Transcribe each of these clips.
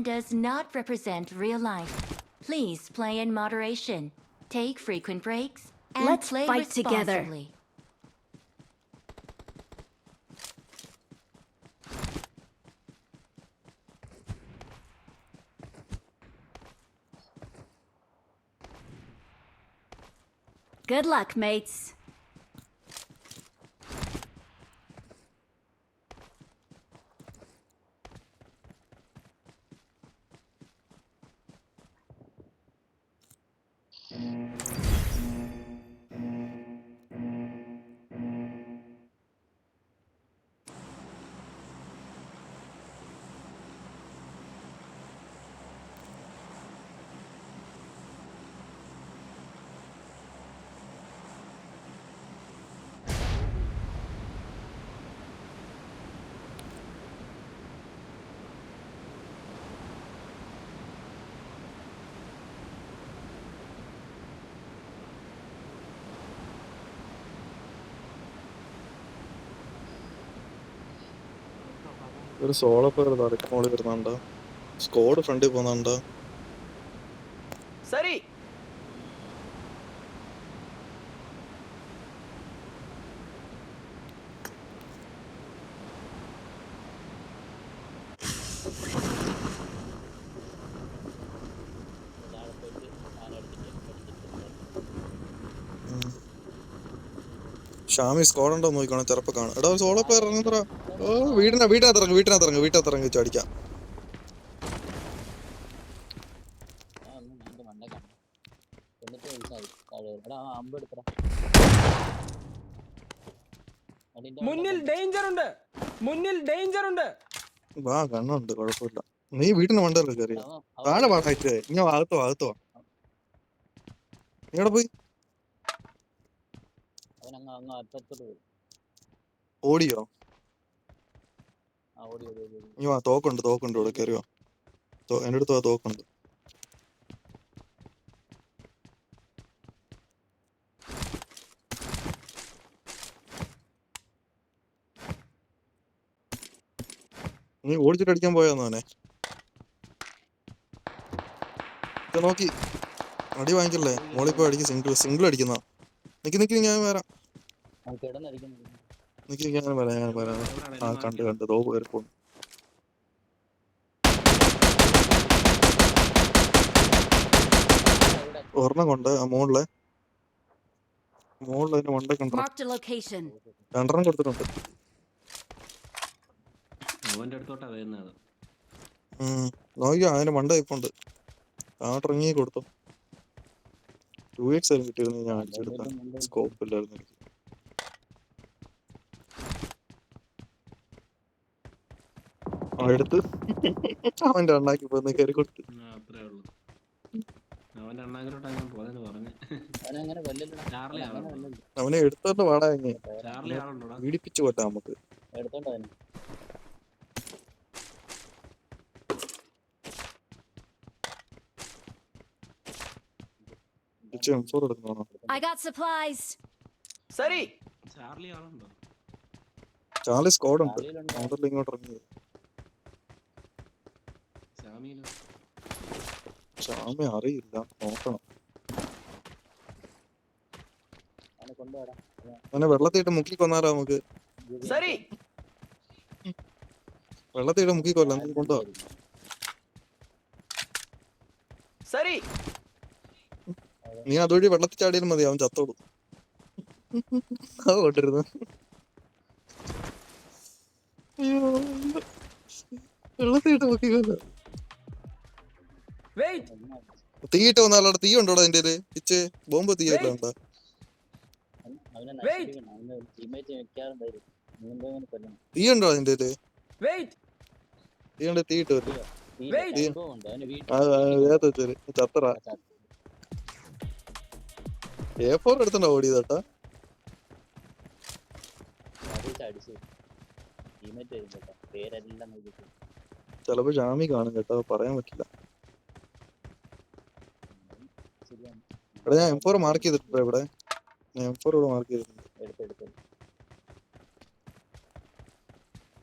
does not represent real life. Please play in moderation. Take frequent breaks and Let's play fight together. responsibly. Good luck, mates. ഒരു solo player തലക്ക് മോളിൽ വരുന്നുണ്ടോ? Squad ഫ്രണ്ടിൽ പോകുന്നുണ്ടോ? சரி ഷാമി squad ഉണ്ടോ നോക്കിക്കോണം, ചെറുപ്പം കാണും. എടാ സോളോ പ്ലെയർ ഇറങ്ങുന്നറ. ഓ വീട്ടിനകത്തിറങ്ങ് അടിക്കാം. മുന്നിൽ ഡേഞ്ചർ ഉണ്ട്. വാ കണ്ണുണ്ട്, കുഴപ്പമില്ല. നീ വീട്ടിന് മണ്ടല്ലോ കയറിയ താഴെ വാ. ഹൈറ്റ് ഇങ്ങനെ അകത്തോ നീ എവിടെ പോയി? ഓടിയോ? നീ വാ, തോക്കുണ്ട് ഇവിടെ കയറിയോ. എന്റെ അടുത്ത് വാ, തോക്കുണ്ട്. നീ ഓടിച്ചിട്ട് അടിക്കാൻ പോയാന്നോ അവനെ? നോക്കി അടി വാങ്ങിക്കല്ലേ, മോളിൽ പോയി അടിക്കും. സിംഗിൾ അടിക്കുന്ന. നിക്ക് ഞാൻ വരാം. ഞാൻ വരാം. ആ കണ്ട് തോ കയറി പോകുന്നു. ഒരെണ്ണം കൊണ്ട് ആ മുകളിലെ മണ്ട കണ്ടോ? Marked a location. രണ്ടെണ്ണം കൊടുത്തിട്ടുണ്ട്. നോക്കിയോ, അതിന് മണ്ട ഇപ്പുണ്ട്. ഇറങ്ങി കൊടുത്തു. 2x ആയിരുന്നു കിട്ടിയിരുന്നു. ഞാൻ അടിച്ചെടുത്ത സ്കോപ്പ് ഇല്ലായിരുന്നു എനിക്ക്. എടുത്ത് അവന്റെ അണ്ണാക്കി പോയി കയറി കൊടുത്തു. അവനെ എടുത്തോണ്ട് പാടാ പീഡിപ്പിച്ചു പോട്ടെ നമുക്ക്. I got supplies. சரி ചാർലി സ്കോഡ് ഉണ്ട്. ഇങ്ങോട്ട് ഇറങ്ങിയത് ഷാമി അറിയില്ല, നോക്കണം. അവനെ വെള്ളത്തിട്ട് മുക്കി കൊന്നാലോ നമുക്ക്? சரி വെള്ളത്തിട്ട് മുക്കിക്കൊല്ലാം. നീ കൊണ്ടുപോ. சரி നീ അതുവഴി വെള്ളത്തിൽ ചാടിയാലും മതി, അവൻ ചത്തോടും. അത് കൊണ്ടിരുന്നു. വെള്ളത്തിട്ട് മുക്കിക്കൊല്ല. തീയിട്ട് വന്നാലോ? തീ ഉണ്ടോടാ അതിന്റെ ഇച്ച് ബോംബ് തീയല്ലോ ഉണ്ടോ? തീ ഉണ്ടോ അതിന്റെ? തീ ഉണ്ട്, തീയിട്ട് വരും. ചത്തറ A4 എടുത്തോ ഓടിയതാട്ടാ. ചിലപ്പോ ജാമി കാണും കേട്ടോ, പറയാൻ പറ്റില്ല. ഇവിടെ ഞാൻ M4 മാർക്ക് ചെയ്തിട്ടുണ്ട്. ഇവിടെ M4 ഇവിടെ മാർക്ക് ചെയ്തിട്ടുണ്ട്.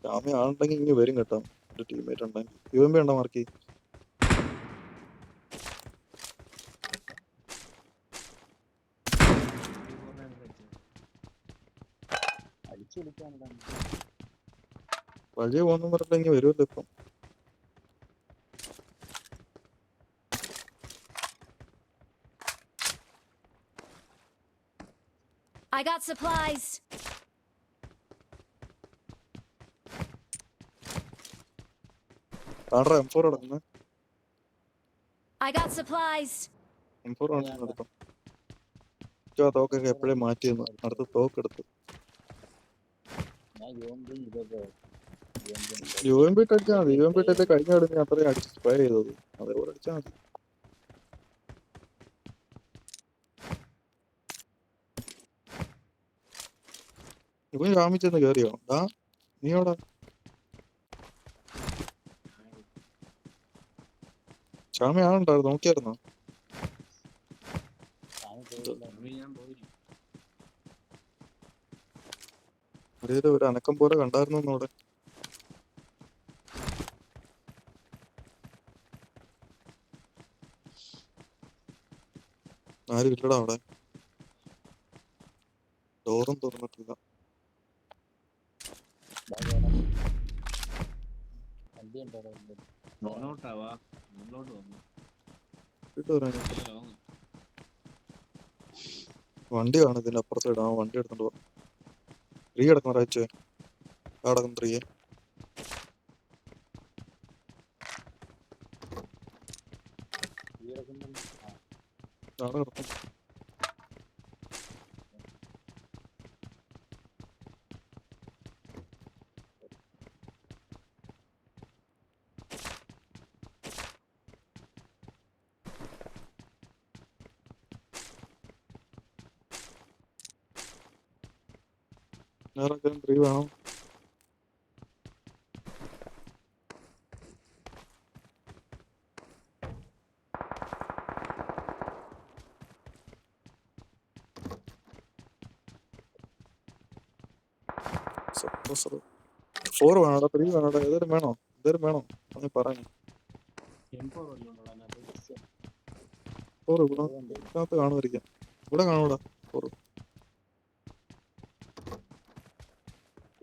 ജാമി ആളുണ്ടെങ്കിൽ ഇനി വരും കേട്ടോ. ഒരു ടീമേറ്റ് ഉണ്ടെങ്കിൽ UMP ഉണ്ടോ മാർക്ക് ചെയ്യും. വഴി പോകുന്ന പറഞ്ഞിട്ടെങ്കിൽ വരുമല്ലോ ഇപ്പം. I got supplies. താണ്ടാ M4 കിടക്കുന്നത്. I got supplies. M4 കാണിച്ചു എടുത്തോ. തോക്കൊക്കെ എപ്പോഴും മാറ്റിയെന്ന് അടുത്ത തോക്കെടുത്ത് UMP അടിച്ചാൽ മതി. UMP ഇട്ടിട്ട് കഴിഞ്ഞ അടുത്ത് ഞാൻ അത്രയും അടിച്ച് സ്പ്രേ ചെയ്തത്. അതേപോലെ അടിച്ചാൽ മതി. ഇവൻ രാമിച്ചെന്ന് കേറിയോ? നീ അവിടെ ക്ഷാമ ആളുണ്ടായിരുന്നു, നോക്കിയായിരുന്നോ? ഒരു അനക്കം പോലെ കണ്ടായിരുന്നു അവിടെ. ആരും ഇല്ലടാ അവിടെ. ഡോറും തുറന്നിട്ടില്ല. വണ്ടി കാണും ഇതിന്റെ അപ്പുറത്ത് സൈഡ്. ആ വണ്ടി എടുത്തോണ്ട് പോവാം. 3 കിടക്കുന്ന റൈറ്റ് കിടക്കും. 3 കിടക്കും. വേറെ 3 വേണം. സപ്പോസ് 4 വേണോടാ, 3 വേണോടാ, ഏതൊരു വേണോ? എന്തേലും വേണോ ഒന്ന് പറഞ്ഞു. 4 ഇതിനകത്ത് കാണുമായിരിക്കാം. ഇവിടെ കാണൂടാ 4.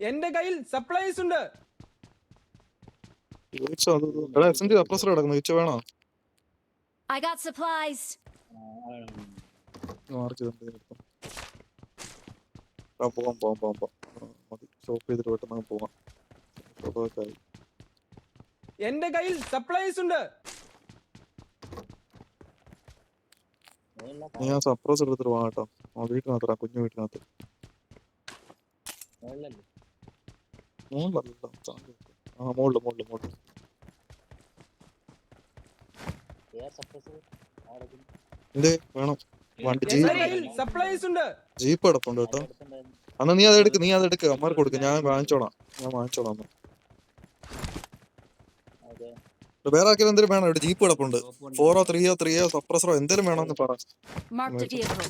എന്റെ കയ്യിൽ സപ്ലൈസ് ഉണ്ട്. SMG സപ്രസർ കിടക്കുന്നു. ഇച്ച വേണോ? I got supplies. മാർക്ക് ചെയ്തിട്ട് പോവാം. മതി, ഷോപ്പ് ചെയ്തിട്ട് പെട്ടെന്ന് പോവാം. എന്റെ കയ്യിൽ സപ്ലൈസ് ഉണ്ട്. നീ ആ സപ്രസർ എടുത്തിട്ട് പോവാം കേട്ടോ. ആ വീട്ടിനകത്ത്, കുഞ്ഞു വീട്ടിനകത്ത്. മുകളില് എന്തേ വേണം? വണ്ടി എന്റെ കയ്യിൽ സപ്ലൈസ് ഉണ്ട്. ജീപ്പ് കിടപ്പുണ്ട് കേട്ടോ. അന്ന് നീ അതെടുക്ക് അമ്മമാർക്ക് കൊടുക്ക്. ഞാൻ വാങ്ങിച്ചോളാം. വേറെ ആക്കിയാലും എന്തെങ്കിലും വേണം? ഇവിടെ ജീപ്പ് കിടപ്പുണ്ട്. 4 3 സപ്രസറോ എന്തെങ്കിലും വേണമെന്ന് പറ. Marked a vehicle.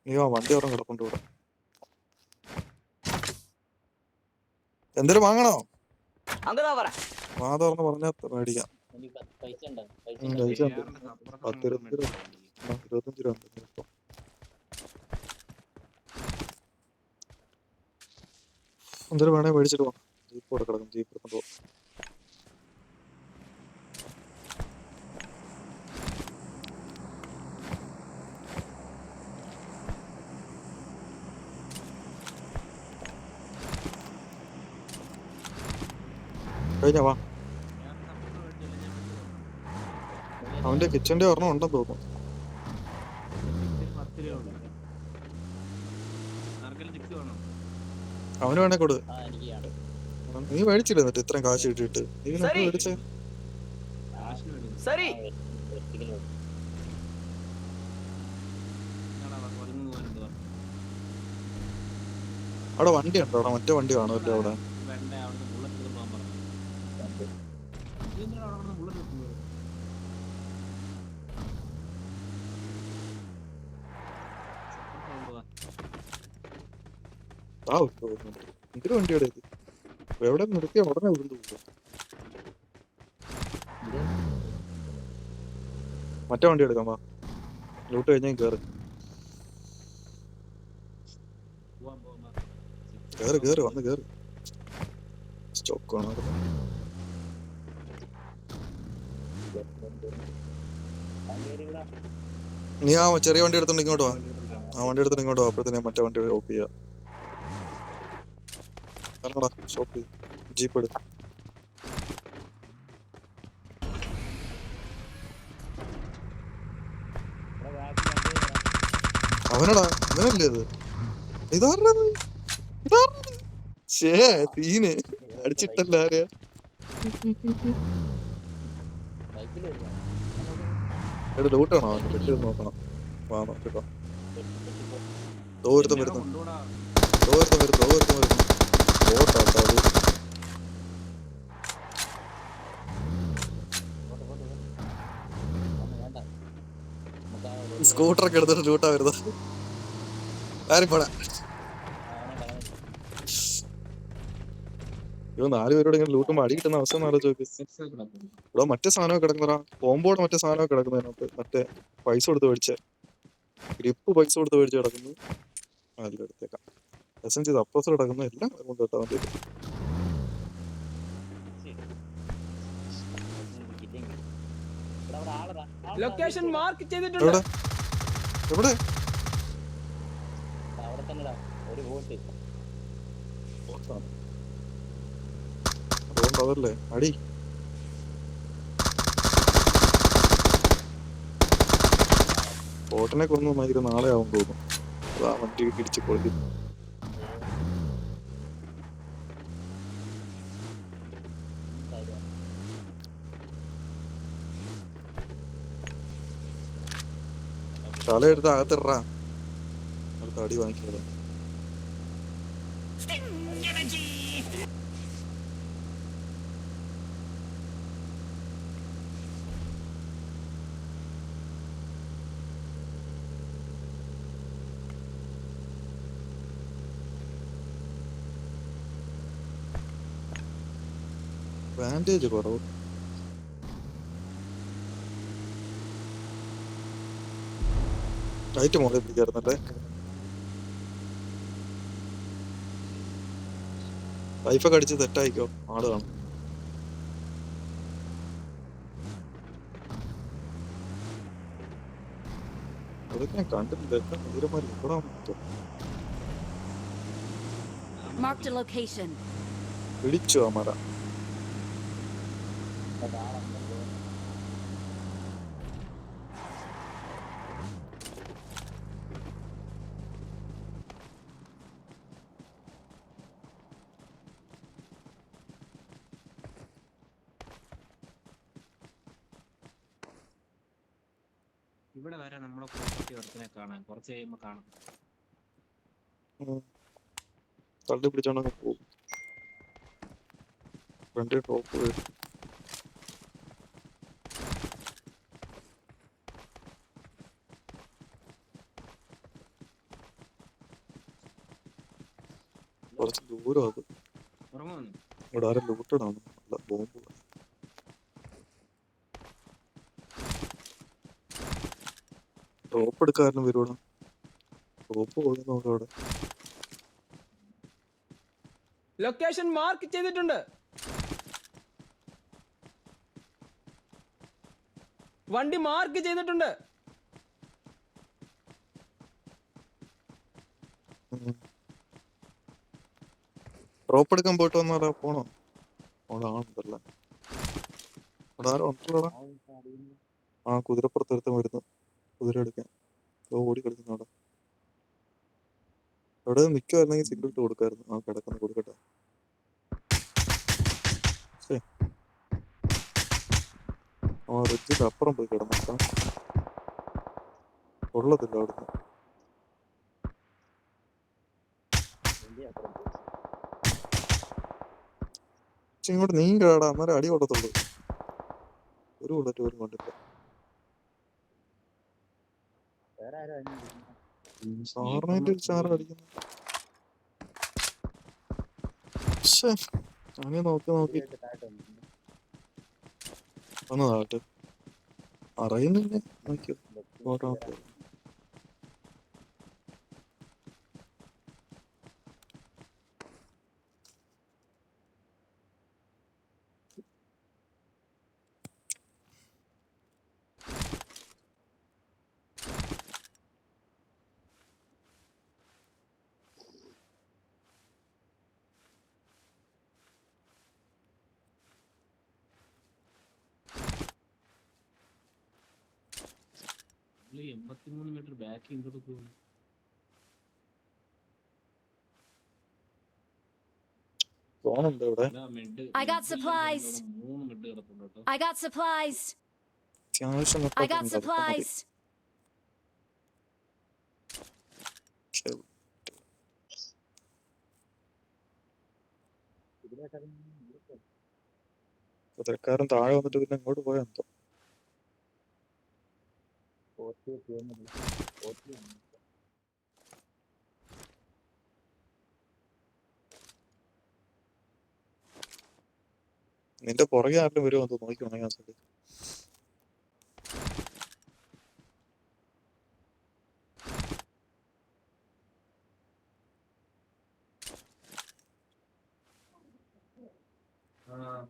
നീ വണ്ടി ഓരം കിടപ്പുണ്ട് ഇവിടെ. എന്തേലും വാങ്ങണോ? വാ തുറന്ന് പറഞ്ഞാ മേടിക്കാം. 25 രൂപ. എന്തേലും വേണേ മേടിച്ചിട്ട് പോവാം. ജീപ്പ് ഇവിടെ കിടക്കും. ജീപ്പ് എടുത്തോണ്ട് പോവാം. കഴിഞ്ഞ വാ. അവന്റെ കിച്ചന്റെ ഒരെണ്ണം ഉണ്ടെന്ന് തോന്നുന്നു. അവന് വേണേ കൊടു. നീ മേടിച്ചില്ല എന്നിട്ട് ഇത്രയും കാശ് കിട്ടിയിട്ട് നീ മേടിച്ചേ. അവിടെ വണ്ടി ഉണ്ടോ? അവിടെ മറ്റേ വണ്ടി കാണുമല്ലോ അവിടെ. എന്തൊരു വണ്ടിയുടെ ഇത്? എവിടെ നിർത്തിയ ഉടനെ ഉരുണ്ടു പോകും. മറ്റേ വണ്ടി എടുക്കാം. വാ, ലൂട്ട് കഴിഞ്ഞാൽ കേറ്. കേറ് വന്ന് കേറ്. സ്റ്റോക്ക് ആണ്. നീ ആ ചെറിയ വണ്ടി എടുത്തോണ്ട് ഇങ്ങോട്ട് വാ. ആ വണ്ടി എടുത്തോണ്ട് ഇങ്ങോട്ട് വാ. അപ്പോഴത്തേനും മറ്റേ വണ്ടി ഓഫ് ചെയ്യാം. ഇറങ്ങടാ ഷോപ്പ് ജീപ്പ് എടു. അവനടാ അവനല്ലേ ഇത്? ഇതാരത്? തീന് അടിച്ചിട്ടല്ല ആരെയാ? എടാ ലൂട്ടാണോ? അവന്റെ പെട്ടി ഒന്ന് നോക്കണം. വാ നോക്കിട്ടോ. ദൂരത്തും വരുന്നു. ബോട്ടാട്ടോ അത്. സ്കൂട്ടറൊക്കെ എടുത്തിട്ട് ലൂട്ടാ വരുന്നത്. ആരിപ്പോടാ. ഇവ 4 പേരോട് ഇങ്ങനെ ലൂട്ടുമ്പോ അടി കിട്ടുന്ന അവസ്ഥ ഒന്ന് ആലോചിച്ച് നോക്ക്. ഇവിടെ മറ്റേ സാധനമൊക്കെ കിടക്കുന്നതാ. കോമ്പോടെ മറ്റേ സാധനമൊക്കെ കിടക്കുന്നതിനകത്ത്. മറ്റേ പൈസ കൊടുത്ത് മേടിച്ച ഗ്രിപ്പ് പൈസ കൊടുത്ത് മേടിച്ച് കിടക്കുന്നു. അതിലെടുത്തേക്കാം. എസ്എൻ ചെയ്ത് അപ്പുറത്ത് കിടക്കുന്ന എല്ലാം കൊണ്ട് കേട്ടോ വണ്ടി. ലൊക്കേഷൻ മാർക്ക് ചെയ്തിട്ടുണ്ട്. എവിടെ എവിടെ? അതുകൊണ്ട് അതല്ലേ അടി. ബോട്ടിനെ കൊന്നു മൈക്ക് നാളെ ആവും തോന്നുന്നു. അതാ വണ്ടി ഇടിച്ച് പൊളിക്കുന്നു. തലയെടുത്ത് അകത്തിടാ. അടുത്ത അടി വാങ്ങിക്കാതെ. ബാൻഡേജ് കുറവ്. ലൈറ്റ് മോളിൽ പിടിക്കാറുന്നല്ലേ. ലൈഫൊക്കെ അടിച്ച് തെറ്റായിക്കോ. ആള് കാണും. അതൊക്കെ ഞാൻ കണ്ടിട്ടില്ല. എത്ര നീരന്മാര് ഇവിടെ വന്നിട്ട് Marked a location. പിടിച്ചു ആ മര. ഇവിടെ വരെ നമ്മളെ പ്രോപ്പർട്ടി വർക്കിനെ കാണാൻ കുറച്ച് കഴിയുമ്പോ കാണാം. തള്ളി പിടിച്ചോണ്ടങ്ങ് പോകും. ഫ്രണ്ട് ടോപ്പ് കുറച്ച് ദൂരം. അത് ഉറങ്ങുന്നു. ഇവിടെ ആരും ലൂട്ടടാണ്. നല്ല ബോംബ്. ടോപ്പ് എടുക്കാരനും വരുവാണ്. ടോപ്പ് പോകുന്നു അവിടെ. ലൊക്കേഷൻ മാർക്ക് ചെയ്തിട്ടുണ്ട്. വണ്ടി മാർക്ക് ചെയ്തിട്ടുണ്ട്. ഡ്രോപ്പ് എടുക്കാൻ പോയിട്ട് വന്നാലോ? പോണോ? അവിടെ ആളുണ്ടല്ലേ. അവിടെ ആരും ഉണ്ടല്ലോടാ. ആ കുതിരപ്പുറത്ത് ഒരുത്തൻ വരുന്നു. കുതിര എടുക്കാൻ ഓടി കളിക്കുന്ന അവിടെ. അവിടെ നിൽക്കുമായിരുന്നെങ്കിൽ സിഗരറ്റ് കൊടുക്കായിരുന്നു. ആ കിടക്കുന്ന കൊടുക്കട്ടെ. ആ റിച്ചിന്റെ അപ്പുറം പോയി കിടന്നിട്ടാ കൊള്ളത്തില്ല അവിടുന്ന്. ഇങ്ങോട്ട് നീങ്ങടാ. അന്നേരം അടി കൊള്ളത്തുള്ളൂ. ഒരു ബുള്ളറ്റ് പോലും കൊണ്ടില്ല. സാറിനായിട്ട് ചാറ് അടിക്കുന്നു. അങ്ങനെ നോക്കി വന്നതാട്ട് അറിയുന്നില്ലേ. നോക്കിയോ ഫോട്ടോ. 83 മീറ്റർ ബാക്ക് ഇങ്ങോട്ട് പോകും. ഫോണുണ്ട് ഇവിടെ. I got supplies. 3 മിഡ് കിടപ്പുണ്ട് കേട്ടോ. I got supplies. അത്യാവശ്യം I നെട്ടൊക്കെ got ഉണ്ട്, അതൊക്കെ മതി. supplies. ശരി. കുതിരക്കാരൻ താഴെ വന്നിട്ട് പിന്നെ എങ്ങോട്ട് പോയാ എന്തോ. നിന്റെ പുറകെ ആരുടെ വരുമോ എന്തോ നോക്കിക്കോണേ ആ സൈഡ്.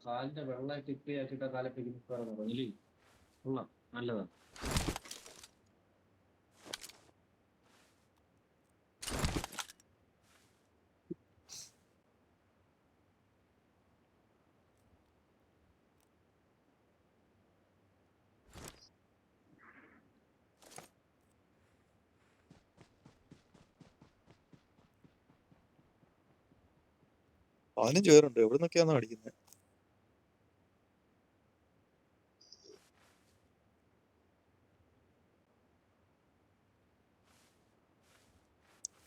കാലിന്റെ വെള്ളം ടിപ്പ് ആക്കിയിട്ട് കാലെ പിടിക്കാറുണ്ട്. കൊള്ളാം, നല്ലതാണ്. അതിനും ചേരുണ്ട്. എവിടെ നിന്നൊക്കെയാണോ അടിക്കുന്നത്?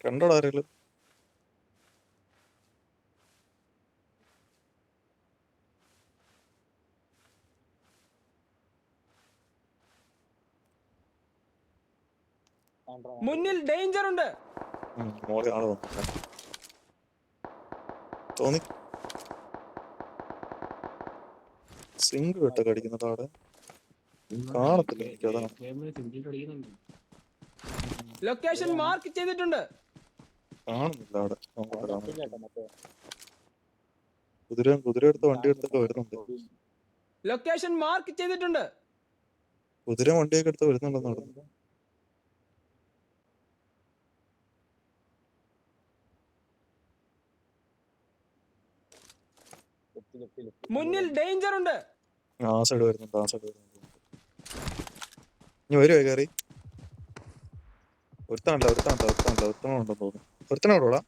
കണ്ടോടാ ആരെങ്കിലും? മുന്നിൽ ഡേഞ്ചർ ഉണ്ട്. മോളെ ആള് വന്നു തോന്നി. സിങ്ക് വിട്ടൊക്കെ അടിക്കുന്നത് അവിടെ കാണത്തില്ല എനിക്ക്, അതാണ്. ലൊക്കേഷൻ മാർക്ക് ചെയ്തിട്ടുണ്ട്. കാണുന്നില്ല അവിടെ. കുതിര എടുത്ത് വണ്ടി എടുത്തൊക്കെ വരുന്നുണ്ട്. ലൊക്കേഷൻ മാർക്ക് ചെയ്തിട്ടുണ്ട്. കുതിര വണ്ടിയൊക്കെ എടുത്ത് വരുന്നുണ്ടെന്ന് പറഞ്ഞു. മുന്നിൽ ഡേഞ്ചർ ഉണ്ട്. ആ സൈഡ് വരുന്നുണ്ട്, ആ സൈഡ് വരുന്നുണ്ട്. ഇനി വരുവോ കയറി? ഒരുത്തനുണ്ടെന്ന് തോന്നുന്നു. ഒരുത്തനോടാ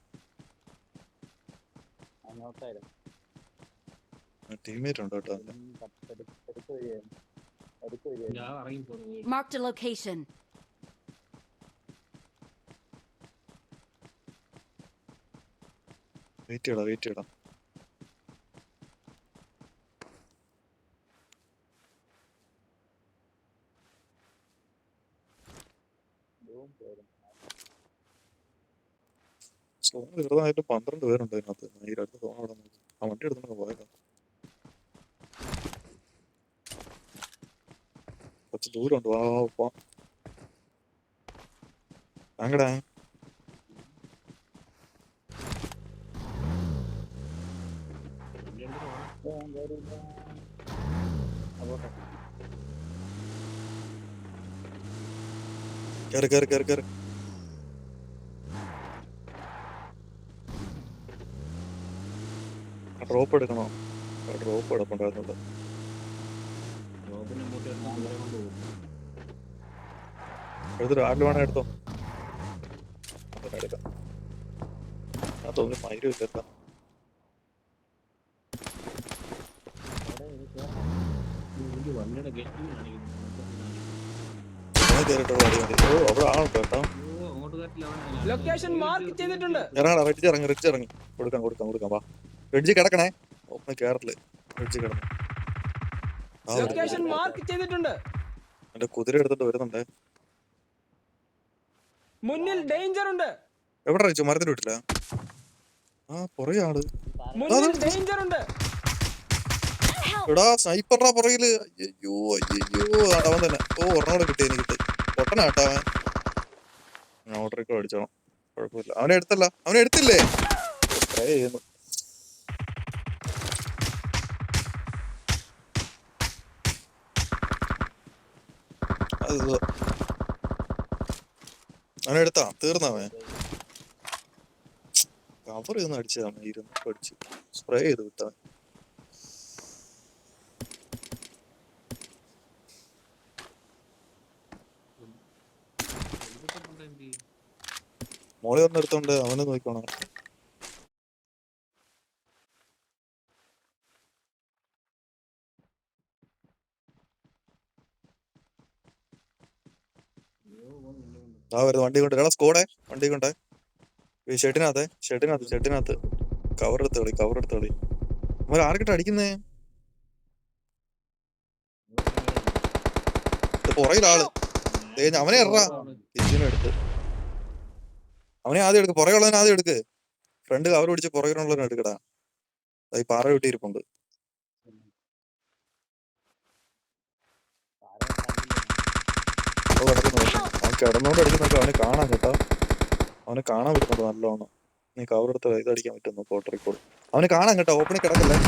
ടീമേറ്റ് ഉണ്ട് കേട്ടോ. Marked a location. വെയിറ്റ് ചെയ്യടാ. സോൺ ചെറുതായിട്ട് 12 പേരുണ്ട് അതിനകത്ത്. ഈ രണ്ട് സോൺ അവിടെ നോക്കി ആ വണ്ടി എടുത്തു പോയതാ. കുറച്ച് ദൂരമുണ്ട്. വാ അങ്ങടാ. കേറ്. ഡ്രോപ്പ് എടുക്കണോ? ഡ്രോപ്പ് എടുക്കണ്ടായിരുന്നുണ്ട്. എടുത്തിട്ട് ആരിൽ വേണേ എടുത്തോ. എടുക്കാം. ഞാൻ തോന്നി മയിലും ഇല്ല. കേറിട്ടോ മതി. ഓ അവിടെ ആളുണ്ട് കേട്ടോ. ലൊക്കേഷൻ മാർക്ക് ചെയ്തിട്ടുണ്ട്. ഇറങ്ങടാ, റിഡ്ജ് ഇറങ്ങി. കൊടുക്കാം വാ. റിഡ്ജ് കിടക്കണേ. ഓപ്പൺ കേറല്. റിഡ്ജ് കിടന്നു. ലൊക്കേഷൻ മാർക്ക് ചെയ്തിട്ടുണ്ട്. എന്റെ കുതിര എടുത്തിട്ട് വരുന്നുണ്ട്. മുന്നിൽ ഡേഞ്ചർ ഉണ്ട്. എവിടെ റിച്ചു? മരത്തിൽ വിട്ടില്ല. ആ പുറകെ ആള്. മുന്നിൽ ഡേഞ്ചർ ഉണ്ട്. എടാ സ്നൈപ്പറിനാ പുറകില്. അയ്യോ അവൻ തന്നെ. ഓ ഒരെണ്ണോടെ കിട്ടി എനിക്ക്. പൊട്ടനാട്ടാ അവൻ. ഞാൻ ഓർഡറൊക്കെ അടിച്ചോളാം, കുഴപ്പമില്ല. അവനെ എടുത്തില്ലേ? ട്രൈ ചെയ്യുന്നു. അവനെടുത്താ തീർന്നവൻ. കവർ ചെയ്തൊന്ന് അടിച്ചതാണ്. അടിച്ച് സ്പ്രേ ചെയ്ത് വിട്ടവൻ. മോളി ഒന്നും എടുത്തോണ്ട് അവനെ നോക്കണം. ആ വരുന്നു വണ്ടി കൊണ്ട്. എടാ സ്കോഡേ വണ്ടി കൊണ്ടേ. ഈ ഷെഡിനകത്ത് കവർ എടുത്ത് കളി. അവൻ ആർക്കിട്ട് അടിക്കുന്നേ? പുറകിലാള്. അവനെ എറാ കിച്ചനും എടുത്ത്. അവനെ ആദ്യം എടുക്ക്, പുറകെയുള്ളവനെ ആദ്യം എടുക്ക്. ഫ്രണ്ട് കവർ പിടിച്ച് പുറകിലുള്ളവനെ എടുക്കടാ. ഈ പാറ വിട്ടിരിപ്പുണ്ട്. അവൻ കിടന്നോണ്ട് അടിക്കുന്നൊക്കെ അവനെ കാണാൻ കേട്ടോ. അവനെ കാണാൻ പറ്റുന്നുണ്ട് നല്ലോണം. നീ കവർ എടുത്ത് ഇത് അടിക്കാൻ പറ്റുന്നു കോട്ടർ റെക്കോർഡ്. അവന് കാണാൻ കേട്ടോ. ഓപ്പണിൽ കിടക്കല്ലേ.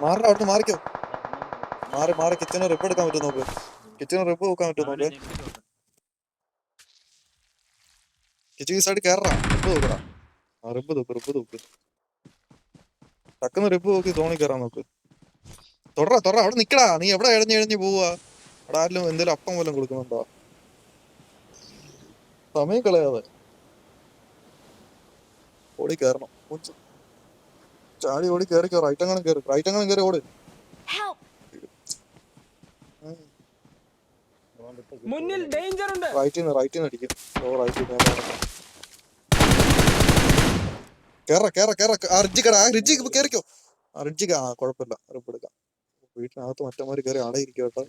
മാറണം, അവിടുന്ന് മാറിക്കോ. മാറി കിച്ചനെ റിപ്പ് എടുക്കാൻ പറ്റും നോക്ക്. കിച്ചനെ റിപ്പ് നോക്കാൻ പറ്റും നോക്ക്. കിച്ചൻ ഈ സൈഡ് കയറാ. റിപ്പ് നോക്കടാ. ആ റിപ്പ് തൂക്ക്. ടക്കുന്ന റിപ്പ് നോക്കി തോണി കയറാൻ നോക്ക്. തൊടറ അവിടെ നിക്കടാ. നീ എവിടെ എഴഞ്ഞ് പോവാ? അവിടെ ആരിലും എന്തേലും അപ്പം വല്ലതും കൊടുക്കുന്നുണ്ടോ? സമയം കളയാതെ ഓടി കയറണം. ചാടി ഓടി കയറിക്കോ. റൈറ്റങ്ങനെ കയറി ഓട്. Help! മുന്നിൽ ഡേഞ്ചർ ഉണ്ട്. റൈറ്റിന്ന് അടിക്കും. റിഡ്ജി കേറിക്കോ. റിഡ്ജിക്ക് കുഴപ്പമില്ല. റിപ്പ് എടുക്കാം. വീട്ടിനകത്ത് മറ്റന്മാര് കയറി ആടയിരിക്കും കേട്ടോ.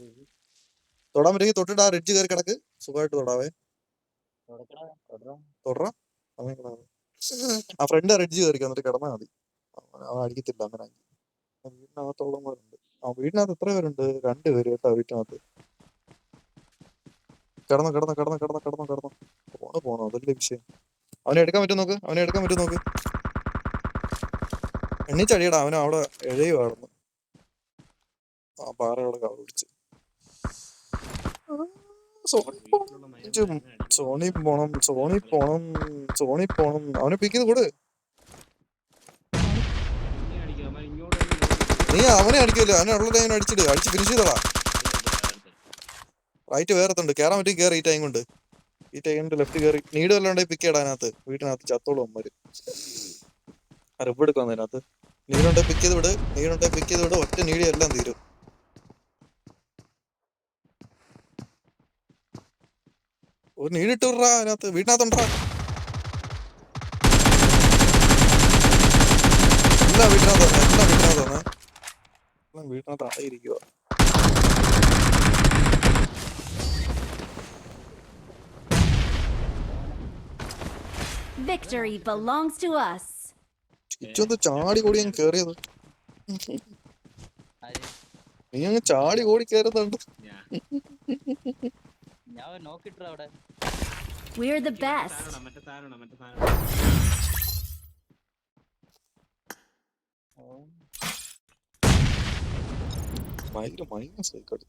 തൊടാൻ പറ്റുമെങ്കിൽ തൊട്ടിട്ട് ആ റിഡ്ജ് കയറി കിടക്ക്. സുഖമായിട്ട് തൊടാവേ. തൊടറാ. ആ ഫ്രണ്ട് റിഡ്ജ് കയറി എന്നിട്ട് കിടന്നാൽ മതി. അവൻ അടിക്കത്തില്ല. അങ്ങനെ വീടിനകത്തോളന്മാരുണ്ട്. ആ വീടിനകത്ത് എത്ര പേരുണ്ട്? 2 പേര് കേട്ടോ വീട്ടിനകത്ത്. കിടന്നു. പോണോ അതല്ലേ വിഷയം. അവനെ എടുക്കാൻ പറ്റും നോക്ക്. എണ്ണിച്ചടിയടാ. അവനെ അവിടെ എഴയുവായിരുന്നു. ആ പാറയോടെ കവർ പിടിച്ച്. സോണി പോണം. അവനെ പിക്ക് ചെയ്ത് കൊടു. നീ അവനെ അടിക്കില്ല. അവനെ ഉള്ള ടൈം അടിച്ച് ഫിനിഷ് ചെയ്തടാ. റൈറ്റ് വേറെത്തുണ്ട്. കയറാൻ പറ്റി കയറി. ഈ ടൈം കൊണ്ട് ലെഫ്റ്റ് കയറി. നീട് വല്ലതും ഉണ്ടെങ്കിൽ പിക്ക് ചെയ്യടാ. അതിനകത്ത് വീട്ടിനകത്ത് ചത്തോളും അമ്മര്. റിപ്പ് എടുക്കാം അതിനകത്ത്. നീടുണ്ടെ പിക്ക് ചെയ്ത് വിട്. ഒറ്റ നീടി എല്ലാം തീരും. ഒരു നീടിട്ട് വിടറാ. അതിനകത്ത് വീട്ടിനകത്തുണ്ടാ. എല്ലാം വീട്ടിനകത്ത് ആയിരിക്കുക. Victory belongs to us. ഇച്ചൊന്ന് ചാടി കൂടി അങ്ങ് കേറിയത്. നീ അങ്ങ് ചാടി ഓടി കയറുന്നുണ്ട്. We're the best. ഭയങ്കര മൈനസ് ആയിക്കോട്ടെ.